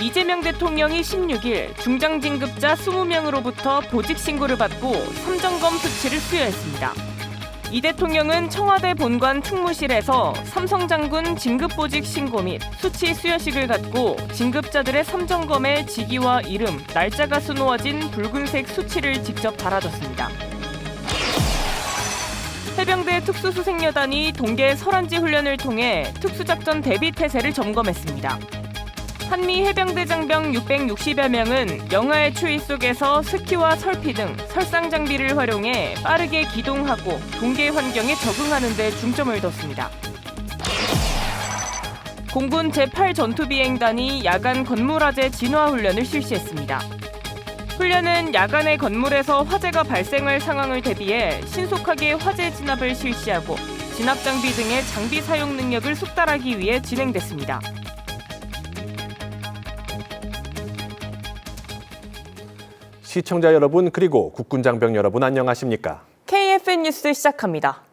이재명 대통령이 16일 중장 진급자 20명으로부터 보직 신고를 받고 삼점검 수치를 수여했습니다. 이 대통령은 청와대 본관 충무실에서 삼성 장군 진급보직 신고 및 수치 수여식을 갖고 진급자들의 삼점검의 직위와 이름, 날짜가 수놓아진 붉은색 수치를 직접 달아줬습니다. 해병대 특수수색여단이 동계 설안지 훈련을 통해 특수작전 대비 태세를 점검했습니다. 한미 해병대 장병 660여 명은 영하의 추위 속에서 스키와 설피 등 설상 장비를 활용해 빠르게 기동하고 동계 환경에 적응하는 데 중점을 뒀습니다. 공군 제8전투비행단이 야간 건물화재 진화 훈련을 실시했습니다. 훈련은 야간에 건물에서 화재가 발생할 상황을 대비해 신속하게 화재 진압을 실시하고 진압 장비 등의 장비 사용 능력을 숙달하기 위해 진행됐습니다. 시청자 여러분 그리고 국군장병 여러분 안녕하십니까? KFN 뉴스 시작합니다.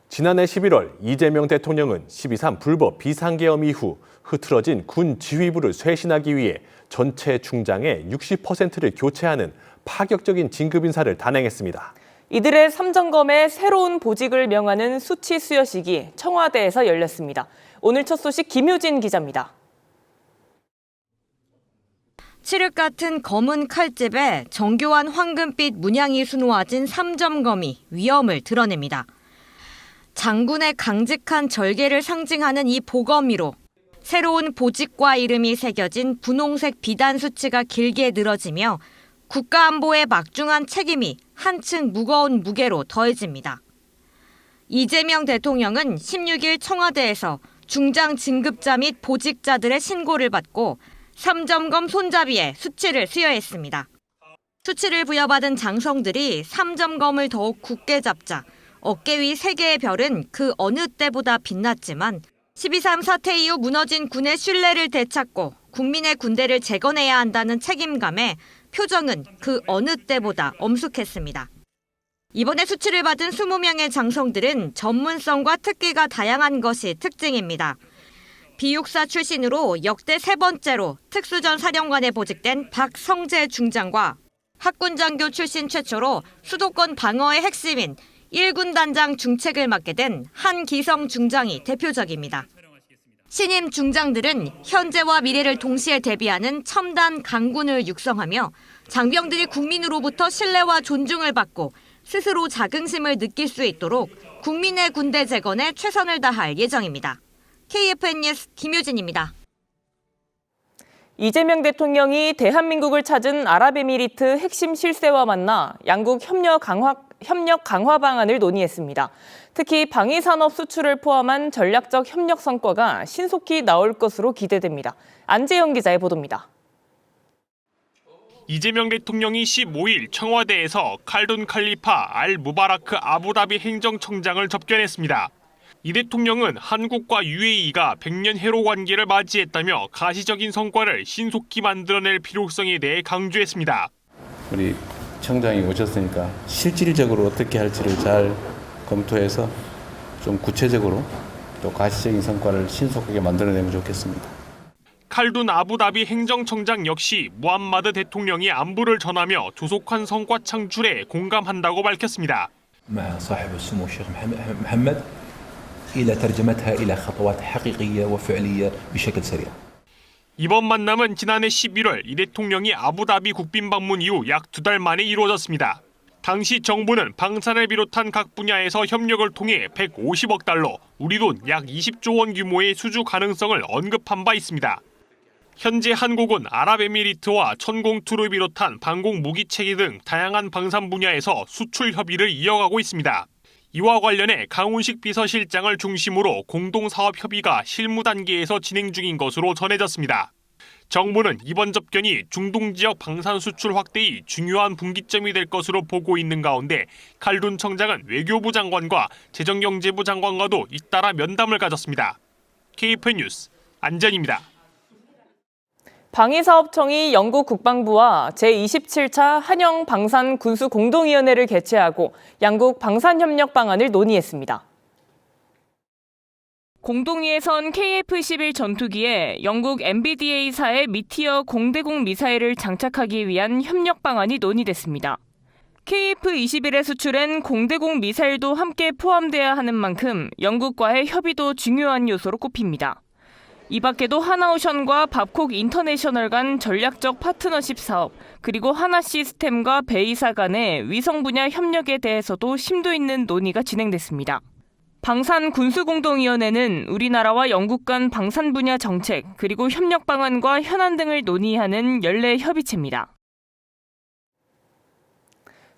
지난해 11월 이재명 대통령은 12.3 불법 비상계엄 이후 흐트러진 군 지휘부를 쇄신하기 위해 전체 중장의 60%를 교체하는 파격적인 진급 인사를 단행했습니다. 이들의 삼점검에 새로운 보직을 명하는 수치 수여식이 청와대에서 열렸습니다. 오늘 첫 소식 김효진 기자입니다. 칠흑 같은 검은 칼집에 정교한 황금빛 문양이 수놓아진 삼점검이 위엄을 드러냅니다. 장군의 강직한 절개를 상징하는 이 보검위로 새로운 보직과 이름이 새겨진 분홍색 비단 수치가 길게 늘어지며 국가안보의 막중한 책임이 한층 무거운 무게로 더해집니다. 이재명 대통령은 16일 청와대에서 중장 진급자 및 보직자들의 신고를 받고 삼점검 손잡이에 수치를 수여했습니다. 수치를 부여받은 장성들이 삼점검을 더욱 굳게 잡자 어깨 위 3개의 별은 그 어느 때보다 빛났지만 12.3 사태 이후 무너진 군의 신뢰를 되찾고 국민의 군대를 재건해야 한다는 책임감에 표정은 그 어느 때보다 엄숙했습니다. 이번에 수치를 받은 20명의 장성들은 전문성과 특기가 다양한 것이 특징입니다. 비육사 출신으로 역대 3번째로 특수전 사령관에 보직된 박성재 중장과 학군장교 출신 최초로 수도권 방어의 핵심인 1군 단장 중책을 맡게 된 한기성 중장이 대표적입니다. 신임 중장들은 현재와 미래를 동시에 대비하는 첨단 강군을 육성하며 장병들이 국민으로부터 신뢰와 존중을 받고 스스로 자긍심을 느낄 수 있도록 국민의 군대 재건에 최선을 다할 예정입니다. KFN 뉴스 김효진입니다. 이재명 대통령이 대한민국을 찾은 아랍에미리트 핵심 실세와 만나 양국 협력 강화 방안을 논의했습니다. 특히 방위산업 수출을 포함한 전략적 협력 성과가 신속히 나올 것으로 기대됩니다. 안재영 기자의 보도입니다. 이재명 대통령이 15일 청와대에서 칼둔 칼리파 알 무바라크 아부다비 행정청장을 접견했습니다. 이 대통령은 한국과 UAE가 100년 해로 관계를 맞이했다며 가시적인 성과를 신속히 만들어낼 필요성에 대해 강조했습니다. 우리 청장이 오셨으니까 실질적으로 어떻게 할지를 잘 검토해서 좀 구체적으로 또 가시적인 성과를 신속하게 만들어내면 좋겠습니다. 칼둔 아부다비 행정청장 역시 무함마드 대통령이 안부를 전하며 조속한 성과 창출에 공감한다고 밝혔습니다. مع صاحب السمو الشيخ محمد إلى ترجمتها إلى خطوات حقيقية وفعلية بشكل سريع. 이번 만남은 지난해 11월 이 대통령이 아부다비 국빈 방문 이후 약 2달 만에 이루어졌습니다. 당시 정부는 방산을 비롯한 각 분야에서 협력을 통해 150억 달러, 우리 돈 약 20조 원 규모의 수주 가능성을 언급한 바 있습니다. 현재 한국은 아랍에미리트와 천공투를 비롯한 방공 무기체계 등 다양한 방산 분야에서 수출 협의를 이어가고 있습니다. 이와 관련해 강훈식 비서실장을 중심으로 공동사업 협의가 실무 단계에서 진행 중인 것으로 전해졌습니다. 정부는 이번 접견이 중동 지역 방산 수출 확대의 중요한 분기점이 될 것으로 보고 있는 가운데 칼둔 청장은 외교부 장관과 재정경제부 장관과도 잇따라 면담을 가졌습니다. KFN 뉴스 안전입니다. 방위사업청이 영국 국방부와 제27차 한영 방산 군수 공동위원회를 개최하고 양국 방산 협력 방안을 논의했습니다. 공동위에선 KF-11 전투기에 영국 MBDA사의 미티어 공대공 미사일을 장착하기 위한 협력 방안이 논의됐습니다. KF-21에 수출한 공대공 미사일도 함께 포함돼야 하는 만큼 영국과의 협의도 중요한 요소로 꼽힙니다. 이 밖에도 하나오션과 밥콕 인터내셔널 간 전략적 파트너십 사업, 그리고 하나시스템과 베이사 간의 위성 분야 협력에 대해서도 심도 있는 논의가 진행됐습니다. 방산군수공동위원회는 우리나라와 영국 간 방산 분야 정책, 그리고 협력 방안과 현안 등을 논의하는 연례 협의체입니다.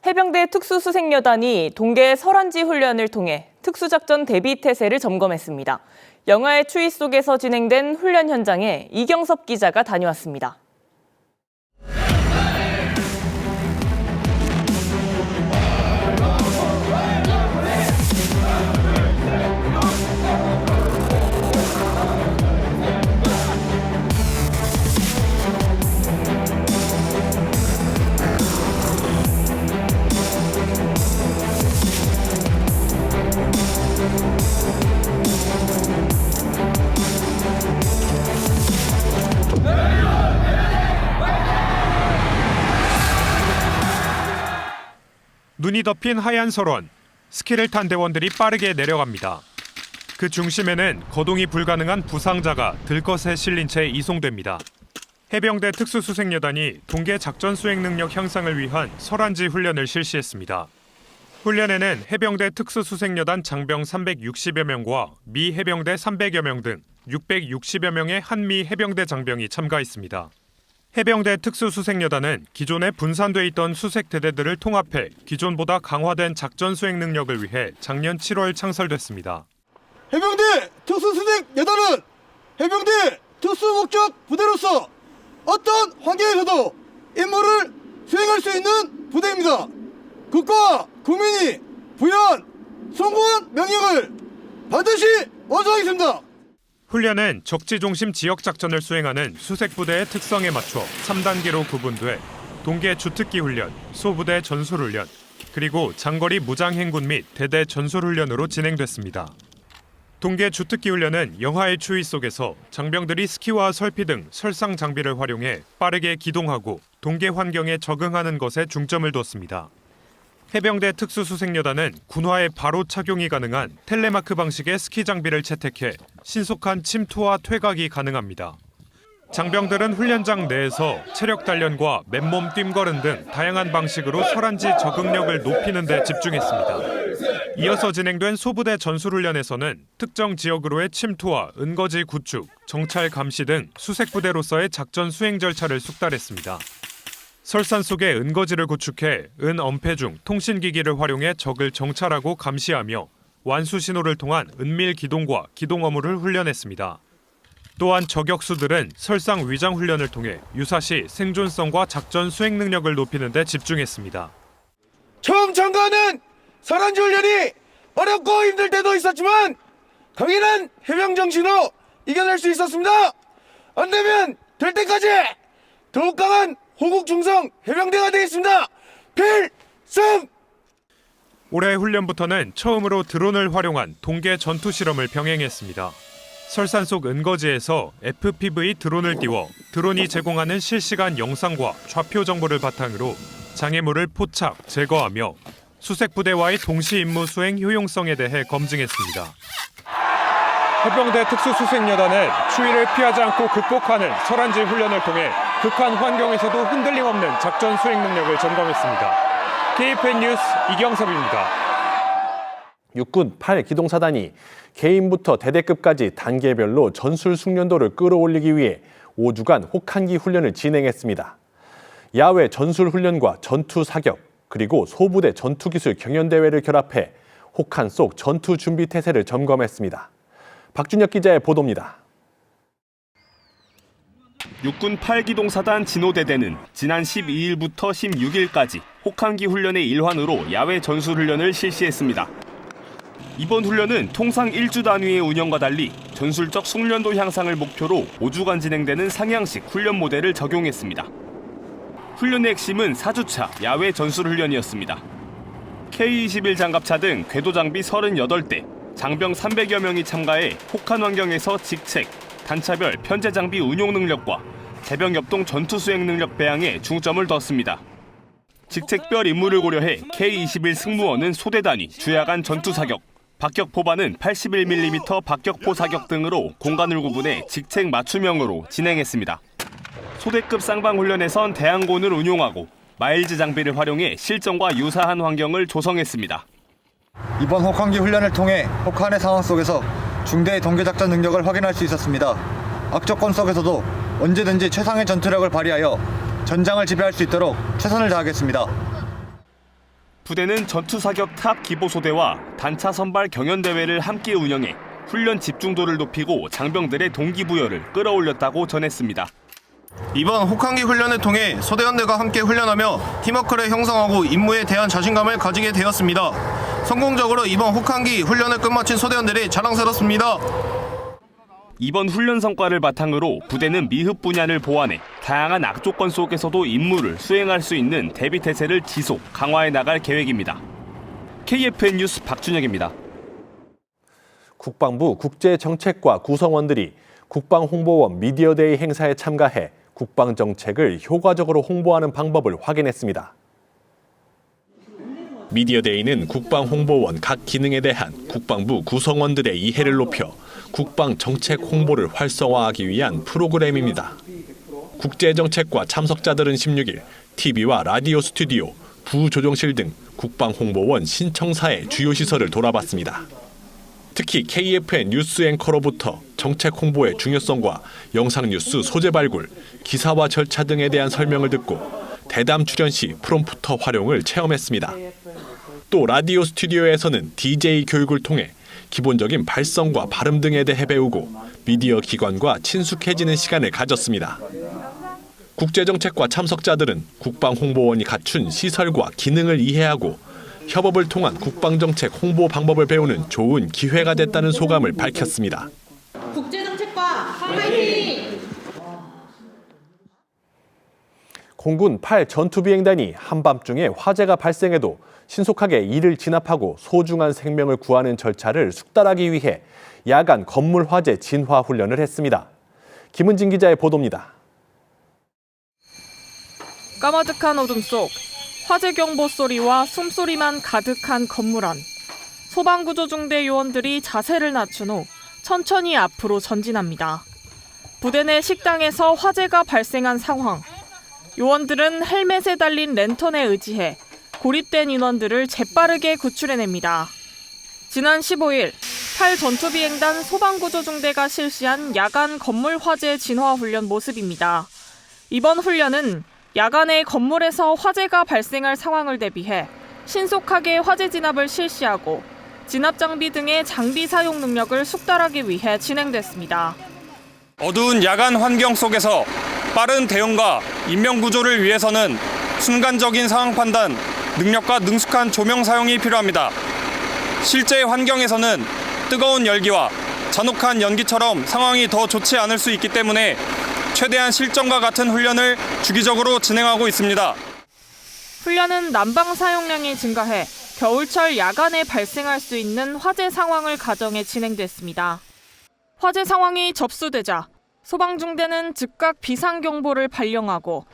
해병대 특수수색여단이 동계 설안지 훈련을 통해 특수작전 대비 태세를 점검했습니다. 영하의 추위 속에서 진행된 훈련 현장에 이경섭 기자가 다녀왔습니다. 눈이 덮인 하얀 설원, 스키를 탄 대원들이 빠르게 내려갑니다. 그 중심에는 거동이 불가능한 부상자가 들것에 실린 채 이송됩니다. 해병대 특수수색여단이 동계 작전 수행 능력 향상을 위한 설안지 훈련을 실시했습니다. 훈련에는 해병대 특수수색여단 장병 360여 명과 미 해병대 300여 명 등 660여 명의 한미 해병대 장병이 참가했습니다. 해병대 특수수색여단은 기존에 분산돼 있던 수색대대들을 통합해 기존보다 강화된 작전 수행 능력을 위해 작년 7월 창설됐습니다. 해병대 특수수색여단은 해병대 특수목적 부대로서 어떤 환경에서도 임무를 수행할 수 있는 부대입니다. 국가와 국민이 부여한 송구한 명령을 반드시 완수하겠습니다. 훈련은 적지중심 지역작전을 수행하는 수색부대의 특성에 맞춰 3단계로 구분돼 동계 주특기 훈련, 소부대 전술훈련, 그리고 장거리 무장행군 및 대대 전술훈련으로 진행됐습니다. 동계 주특기 훈련은 영하의 추위 속에서 장병들이 스키와 설피 등 설상 장비를 활용해 빠르게 기동하고 동계 환경에 적응하는 것에 중점을 뒀습니다. 해병대 특수수색여단은 군화에 바로 착용이 가능한 텔레마크 방식의 스키 장비를 채택해 신속한 침투와 퇴각이 가능합니다. 장병들은 훈련장 내에서 체력 단련과 맨몸 뜀걸음 등 다양한 방식으로 설안지 적응력을 높이는 데 집중했습니다. 이어서 진행된 소부대 전술훈련에서는 특정 지역으로의 침투와 은거지 구축, 정찰 감시 등 수색부대로서의 작전 수행 절차를 숙달했습니다. 설산 속에 은거지를 구축해 은엄폐 중 통신기기를 활용해 적을 정찰하고 감시하며 완수 신호를 통한 은밀 기동과 기동 업무를 훈련했습니다. 또한 저격수들은 설상 위장 훈련을 통해 유사시 생존성과 작전 수행 능력을 높이는 데 집중했습니다. 처음 참가하는 설안지 훈련이 어렵고 힘들 때도 있었지만 강인한 해병 정신으로 이겨낼 수 있었습니다. 안 되면 될 때까지 더욱 강한 호국 중성 해병대가 되겠습니다. 필승! 올해 훈련부터는 처음으로 드론을 활용한 동계 전투 실험을 병행했습니다. 설산 속 은거지에서 FPV 드론을 띄워 드론이 제공하는 실시간 영상과 좌표 정보를 바탕으로 장애물을 포착, 제거하며 수색부대와의 동시 임무 수행 효용성에 대해 검증했습니다. 해병대 특수수색여단은 추위를 피하지 않고 극복하는 설안지 훈련을 통해 극한 환경에서도 흔들림 없는 작전 수행 능력을 점검했습니다. KFN 뉴스 이경섭입니다. 육군 8기동사단이 개인부터 대대급까지 단계별로 전술 숙련도를 끌어올리기 위해 5주간 혹한기 훈련을 진행했습니다. 야외 전술 훈련과 전투 사격, 그리고 소부대 전투기술 경연대회를 결합해 혹한 속 전투 준비 태세를 점검했습니다. 박준혁 기자의 보도입니다. 육군 8기동사단 진호대대는 지난 12일부터 16일까지 혹한기 훈련의 일환으로 야외 전술훈련을 실시했습니다. 이번 훈련은 통상 1주 단위의 운영과 달리 전술적 숙련도 향상을 목표로 5주간 진행되는 상향식 훈련 모델을 적용했습니다. 훈련의 핵심은 4주차 야외 전술훈련이었습니다. K-21 장갑차 등 궤도 장비 38대, 장병 300여 명이 참가해 혹한 환경에서 직책, 단차별 편제 장비 운용 능력과 대병 협동 전투 수행 능력 배양에 중점을 뒀습니다. 직책별 임무를 고려해 K-21 승무원은 소대 단위 주야간 전투 사격, 박격 포반은 81mm 박격포 사격 등으로 공간을 구분해 직책 맞춤형으로 진행했습니다. 소대급 쌍방훈련에선 대항곤을 운용하고 마일즈 장비를 활용해 실전과 유사한 환경을 조성했습니다. 이번 혹한기 훈련을 통해 혹한의 상황 속에서 중대의 동계작전 능력을 확인할 수 있었습니다. 악조건 속에서도 언제든지 최상의 전투력을 발휘하여 전장을 지배할 수 있도록 최선을 다하겠습니다. 부대는 전투사격 탑 기보소대와 단차 선발 경연대회를 함께 운영해 훈련 집중도를 높이고 장병들의 동기부여를 끌어올렸다고 전했습니다. 이번 혹한기 훈련을 통해 소대원들과 함께 훈련하며 팀워크를 형성하고 임무에 대한 자신감을 가지게 되었습니다. 성공적으로 이번 혹한기 훈련을 끝마친 소대원들이 자랑스럽습니다. 이번 훈련 성과를 바탕으로 부대는 미흡 분야를 보완해 다양한 악조건 속에서도 임무를 수행할 수 있는 대비 태세를 지속, 강화해 나갈 계획입니다. KFN 뉴스 박준혁입니다. 국방부 국제정책과 구성원들이 국방홍보원 미디어데이 행사에 참가해 국방정책을 효과적으로 홍보하는 방법을 확인했습니다. 미디어데이는 국방홍보원 각 기능에 대한 국방부 구성원들의 이해를 높여 국방정책 홍보를 활성화하기 위한 프로그램입니다. 국제정책과 참석자들은 16일 TV와 라디오 스튜디오, 부조정실 등 국방홍보원 신청사의 주요 시설을 돌아봤습니다. 특히 KFN 뉴스 앵커로부터 정책 홍보의 중요성과 영상 뉴스 소재 발굴, 기사화 절차 등에 대한 설명을 듣고 대담 출연 시 프롬프터 활용을 체험했습니다. 또 라디오 스튜디오에서는 DJ 교육을 통해 기본적인 발성과 발음 등에 대해 배우고 미디어 기관과 친숙해지는 시간을 가졌습니다. 국제정책과 참석자들은 국방홍보원이 갖춘 시설과 기능을 이해하고 협업을 통한 국방정책 홍보 방법을 배우는 좋은 기회가 됐다는 소감을 밝혔습니다. 국제정책과 파이팅! 공군 8 전투비행단이 한밤중에 화재가 발생해도 신속하게 이를 진압하고 소중한 생명을 구하는 절차를 숙달하기 위해 야간 건물 화재 진화 훈련을 했습니다. 김은진 기자의 보도입니다. 까마득한 어둠 속 화재 경보 소리와 숨소리만 가득한 건물 안. 소방구조중대 요원들이 자세를 낮춘 후 천천히 앞으로 전진합니다. 부대 내 식당에서 화재가 발생한 상황. 요원들은 헬멧에 달린 랜턴에 의지해 고립된 인원들을 재빠르게 구출해냅니다. 지난 15일 8 전투비행단 소방구조중대가 실시한 야간 건물 화재 진화 훈련 모습입니다. 이번 훈련은 야간에 건물에서 화재가 발생할 상황을 대비해 신속하게 화재 진압을 실시하고 진압 장비 등의 장비 사용 능력을 숙달하기 위해 진행됐습니다. 어두운 야간 환경 속에서 빠른 대응과 인명 구조를 위해서는 순간적인 상황 판단, 능력과 능숙한 조명 사용이 필요합니다. 실제 환경에서는 뜨거운 열기와 잔혹한 연기처럼 상황이 더 좋지 않을 수 있기 때문에 최대한 실전과 같은 훈련을 주기적으로 진행하고 있습니다. 훈련은 난방 사용량이 증가해 겨울철 야간에 발생할 수 있는 화재 상황을 가정해 진행됐습니다. 화재 상황이 접수되자 소방중대는 즉각 비상경보를 발령하고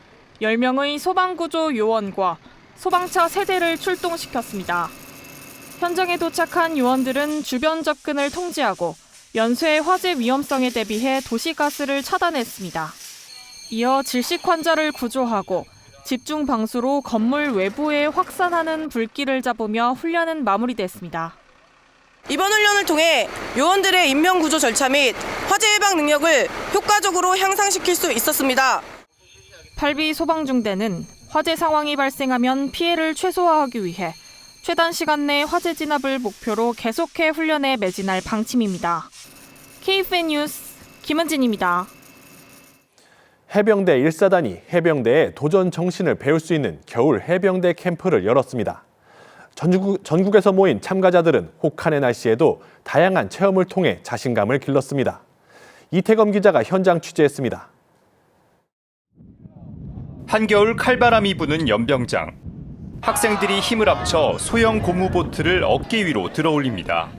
10명의 소방구조 요원과 소방차 3대를 출동시켰습니다. 현장에 도착한 요원들은 주변 접근을 통제하고 연쇄의 화재 위험성에 대비해 도시가스를 차단했습니다. 이어 질식 환자를 구조하고 집중 방수로 건물 외부에 확산하는 불길을 잡으며 훈련은 마무리됐습니다. 이번 훈련을 통해 요원들의 인명 구조 절차 및 화재 예방 능력을 효과적으로 향상시킬 수 있었습니다. 8비 소방중대는 화재 상황이 발생하면 피해를 최소화하기 위해 최단 시간 내 화재 진압을 목표로 계속해 훈련에 매진할 방침입니다. KFN 뉴스 김은진입니다. 해병대 1사단이 해병대의 도전 정신을 배울 수 있는 겨울 해병대 캠프를 열었습니다. 전국에서 모인 참가자들은 혹한의 날씨에도 다양한 체험을 통해 자신감을 길렀습니다. 이태검 기자가 현장 취재했습니다. 한겨울 칼바람이 부는 연병장. 학생들이 힘을 합쳐 소형 고무보트를 어깨 위로 들어올립니다.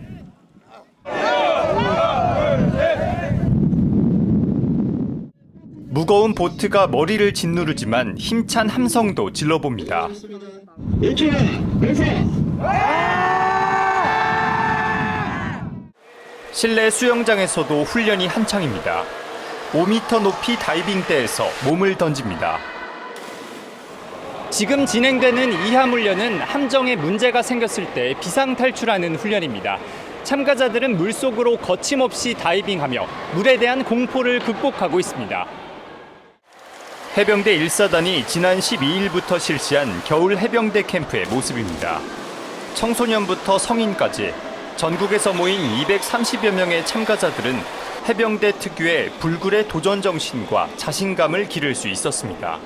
무거운 보트가 머리를 짓누르지만 힘찬 함성도 질러봅니다. 실내 수영장에서도 훈련이 한창입니다. 5m 높이 다이빙대에서 몸을 던집니다. 지금 진행되는 이함 훈련은 함정에 문제가 생겼을 때 비상탈출하는 훈련입니다. 참가자들은 물속으로 거침없이 다이빙하며 물에 대한 공포를 극복하고 있습니다. 해병대 1사단이 지난 12일부터 실시한 겨울 해병대 캠프의 모습입니다. 청소년부터 성인까지 전국에서 모인 230여 명의 참가자들은 해병대 특유의 불굴의 도전 정신과 자신감을 기를 수 있었습니다.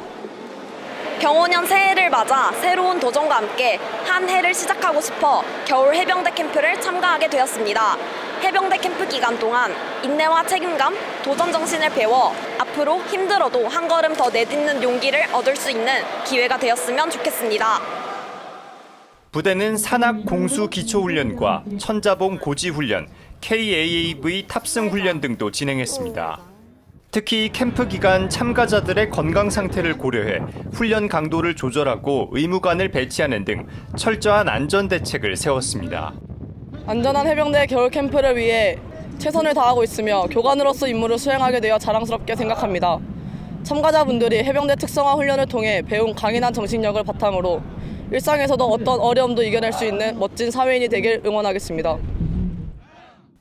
경호년 새해를 맞아 새로운 도전과 함께 한 해를 시작하고 싶어 겨울 해병대 캠프를 참가하게 되었습니다. 해병대 캠프 기간 동안 인내와 책임감, 도전 정신을 배워 앞으로 힘들어도 한 걸음 더 내딛는 용기를 얻을 수 있는 기회가 되었으면 좋겠습니다. 부대는 산악 공수 기초훈련과 천자봉 고지훈련, KAAV 탑승훈련 등도 진행했습니다. 특히 캠프 기간 참가자들의 건강 상태를 고려해 훈련 강도를 조절하고 의무관을 배치하는 등 철저한 안전 대책을 세웠습니다. 안전한 해병대 겨울 캠프를 위해 최선을 다하고 있으며 교관으로서 임무를 수행하게 되어 자랑스럽게 생각합니다. 참가자분들이 해병대 특성화 훈련을 통해 배운 강인한 정신력을 바탕으로 일상에서도 어떤 어려움도 이겨낼 수 있는 멋진 사회인이 되길 응원하겠습니다.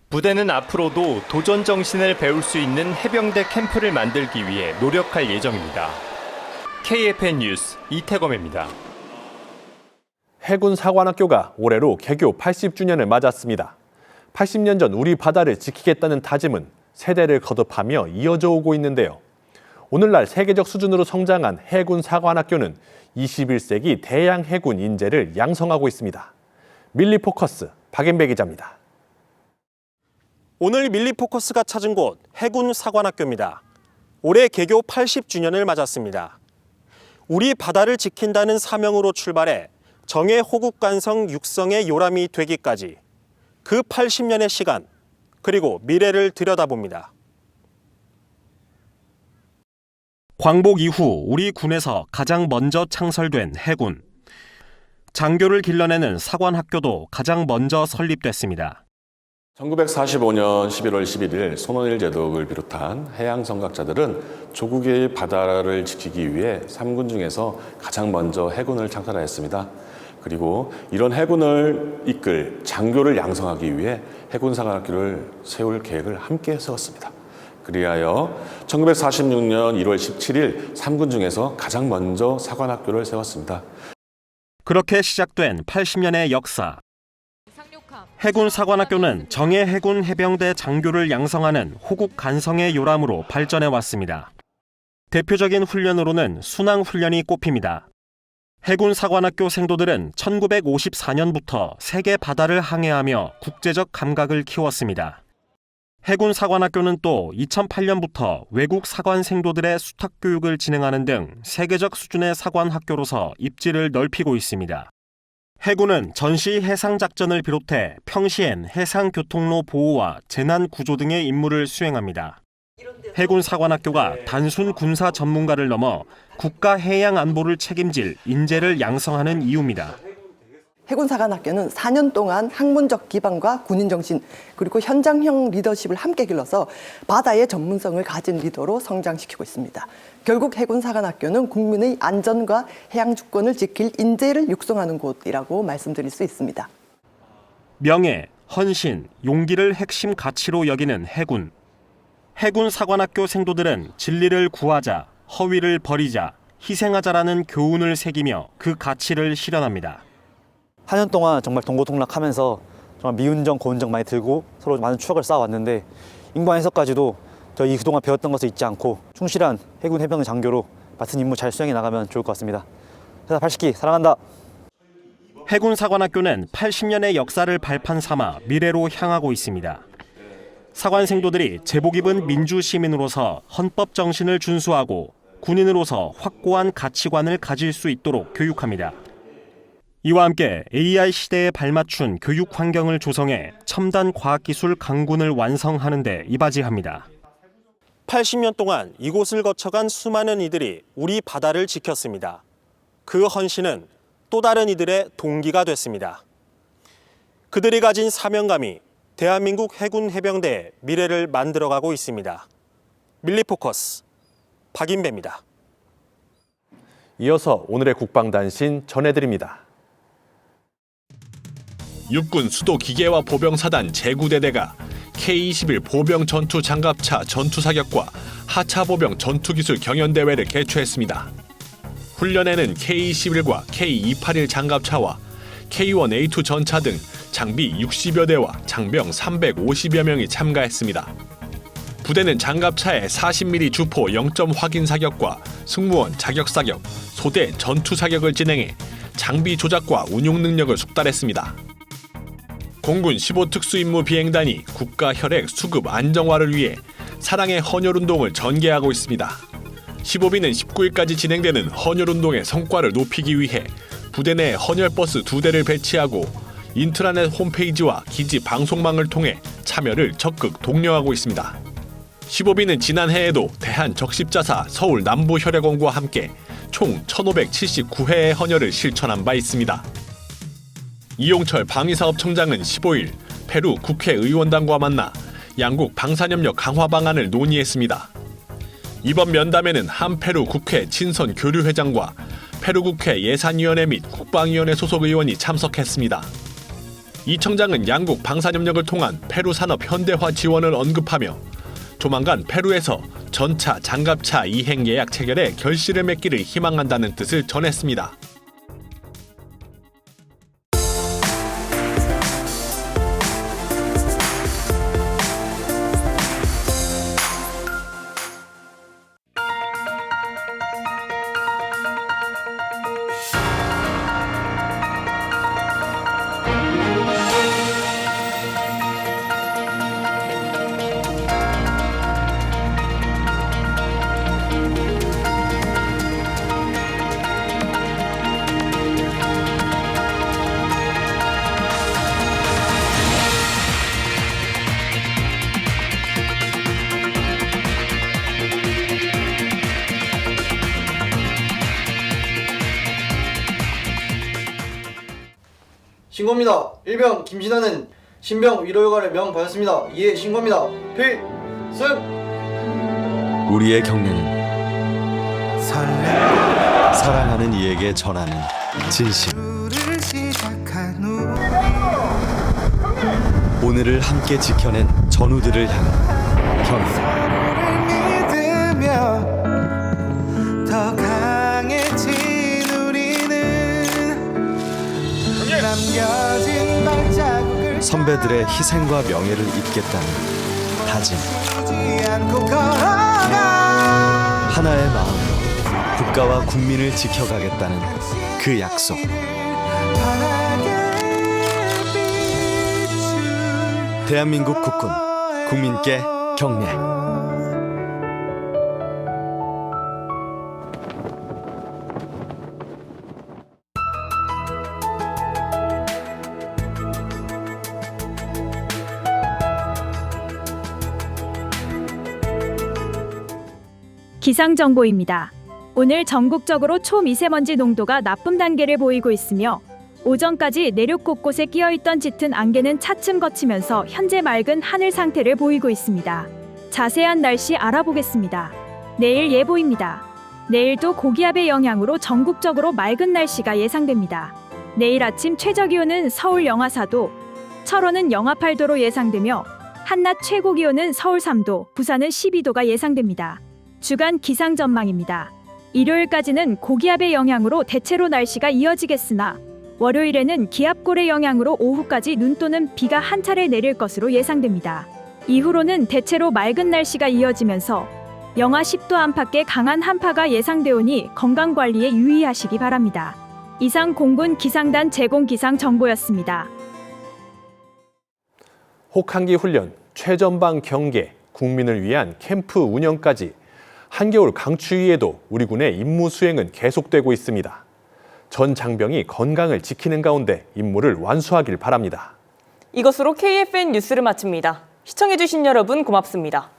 부대는 앞으로도 도전 정신을 배울 수 있는 해병대 캠프를 만들기 위해 노력할 예정입니다. KFN 뉴스 이태검입니다. 해군 사관학교가 올해로 개교 80주년을 맞았습니다. 80년 전 우리 바다를 지키겠다는 다짐은 세대를 거듭하며 이어져 오고 있는데요. 오늘날 세계적 수준으로 성장한 해군 사관학교는 21세기 대양 해군 인재를 양성하고 있습니다. 밀리포커스 박앤배 기자입니다. 오늘 밀리포커스가 찾은 곳 해군 사관학교입니다. 올해 개교 80주년을 맞았습니다. 우리 바다를 지킨다는 사명으로 출발해 정예 호국간성 육성의 요람이 되기까지 그 80년의 시간 그리고 미래를 들여다봅니다. 광복 이후 우리 군에서 가장 먼저 창설된 해군. 장교를 길러내는 사관학교도 가장 먼저 설립됐습니다. 1945년 11월 11일 손원일 제독을 비롯한 해양 선각자들은 조국의 바다를 지키기 위해 3군 중에서 가장 먼저 해군을 창설하였습니다. 그리고 이런 해군을 이끌 장교를 양성하기 위해 해군사관학교를 세울 계획을 함께 세웠습니다. 그리하여 1946년 1월 17일 3군 중에서 가장 먼저 사관학교를 세웠습니다. 그렇게 시작된 80년의 역사. 해군 사관학교는 정예 해군 해병대 장교를 양성하는 호국 간성의 요람으로 발전해 왔습니다. 대표적인 훈련으로는 순항 훈련이 꼽힙니다. 해군 사관학교 생도들은 1954년부터 세계 바다를 항해하며 국제적 감각을 키웠습니다. 해군 사관학교는 또 2008년부터 외국 사관 생도들의 수탁 교육을 진행하는 등 세계적 수준의 사관학교로서 입지를 넓히고 있습니다. 해군은 전시 해상작전을 비롯해 평시엔 해상교통로 보호와 재난구조 등의 임무를 수행합니다. 해군 사관학교가 단순 군사 전문가를 넘어 국가 해양 안보를 책임질 인재를 양성하는 이유입니다. 해군사관학교는 4년 동안 학문적 기반과 군인정신 그리고 현장형 리더십을 함께 길러서 바다의 전문성을 가진 리더로 성장시키고 있습니다. 결국 해군사관학교는 국민의 안전과 해양 주권을 지킬 인재를 육성하는 곳이라고 말씀드릴 수 있습니다. 명예, 헌신, 용기를 핵심 가치로 여기는 해군. 해군사관학교 생도들은 진리를 구하자, 허위를 버리자, 희생하자라는 교훈을 새기며 그 가치를 실현합니다. 4년 동안 정말 동고동락하면서 정말 미운정, 고운정 많이 들고 서로 많은 추억을 쌓아왔는데 인관에서까지도 저희 그동안 배웠던 것을 잊지 않고 충실한 해군 해병대 장교로 맡은 임무 잘 수행해 나가면 좋을 것 같습니다. 회사 80기 사랑한다. 해군 사관학교는 80년의 역사를 발판 삼아 미래로 향하고 있습니다. 사관 생도들이 제복 입은 민주 시민으로서 헌법 정신을 준수하고 군인으로서 확고한 가치관을 가질 수 있도록 교육합니다. 이와 함께 AI 시대에 발맞춘 교육 환경을 조성해 첨단 과학기술 강군을 완성하는 데 이바지합니다. 80년 동안 이곳을 거쳐간 수많은 이들이 우리 바다를 지켰습니다. 그 헌신은 또 다른 이들의 동기가 됐습니다. 그들이 가진 사명감이 대한민국 해군 해병대의 미래를 만들어가고 있습니다. 밀리포커스 박인배입니다. 이어서 오늘의 국방단신 전해드립니다. 육군 수도기계화 보병사단 제9대대가 K-21 보병 전투 장갑차 전투사격과 하차보병 전투기술 경연대회를 개최했습니다. 훈련에는 K-21과 K-281 장갑차와 K-1A2 전차 등 장비 60여 대와 장병 350여 명이 참가했습니다. 부대는 장갑차의 40mm 주포 0점 확인 사격과 승무원 자격 사격, 소대 전투 사격을 진행해 장비 조작과 운용 능력을 숙달했습니다. 공군 15특수임무 비행단이 국가 혈액 수급 안정화를 위해 사랑의 헌혈운동을 전개하고 있습니다. 15비는 19일까지 진행되는 헌혈운동의 성과를 높이기 위해 부대 내 헌혈버스 2대를 배치하고 인트라넷 홈페이지와 기지 방송망을 통해 참여를 적극 독려하고 있습니다. 15비는 지난해에도 대한적십자사 서울 남부혈액원과 함께 총 1579회의 헌혈을 실천한 바 있습니다. 이용철 방위사업청장은 15일 페루 국회의원단과 만나 양국 방산협력 강화 방안을 논의했습니다. 이번 면담에는 한페루 국회 친선 교류회장과 페루 국회 예산위원회 및 국방위원회 소속 의원이 참석했습니다. 이 청장은 양국 방산협력을 통한 페루 산업 현대화 지원을 언급하며 조만간 페루에서 전차, 장갑차 이행 계약 체결에 결실을 맺기를 희망한다는 뜻을 전했습니다. 신고입니다. 일병 김진아는 신병 위로휴가를 명받았습니다. 이에 신고입니다. 필승! 우리의 경례는 사랑하는 이에게 전하는 진심. 오늘을 함께 지켜낸 전우들을 향한 경례. 더 강해진 남겨진 발자국을 선배들의 희생과 명예를 잇겠다는 다짐. 하나의 마음으로 국가와 국민을 지켜가겠다는 그 약속. 대한민국 국군, 국민께 경례. 기상정보입니다. 오늘 전국적으로 초미세먼지 농도가 나쁨 단계를 보이고 있으며 오전까지 내륙 곳곳에 끼어있던 짙은 안개는 차츰 걷히면서 현재 맑은 하늘 상태를 보이고 있습니다. 자세한 날씨 알아보겠습니다. 내일 예보입니다. 내일도 고기압의 영향으로 전국적으로 맑은 날씨가 예상됩니다. 내일 아침 최저기온은 서울 영하 4도, 철원은 영하 8도로 예상되며 한낮 최고기온은 서울 3도, 부산은 12도가 예상됩니다. 주간 기상 전망입니다. 일요일까지는 고기압의 영향으로 대체로 날씨가 이어지겠으나 월요일에는 기압골의 영향으로 오후까지 눈 또는 비가 한 차례 내릴 것으로 예상됩니다. 이후로는 대체로 맑은 날씨가 이어지면서 영하 10도 안팎의 강한 한파가 예상되오니 건강관리에 유의하시기 바랍니다. 이상 공군 기상단 제공 기상 정보였습니다. 혹한기 훈련, 최전방 경계, 국민을 위한 캠프 운영까지 한겨울 강추위에도 우리 군의 임무 수행은 계속되고 있습니다. 전 장병이 건강을 지키는 가운데 임무를 완수하길 바랍니다. 이것으로 KFN 뉴스를 마칩니다. 시청해주신 여러분 고맙습니다.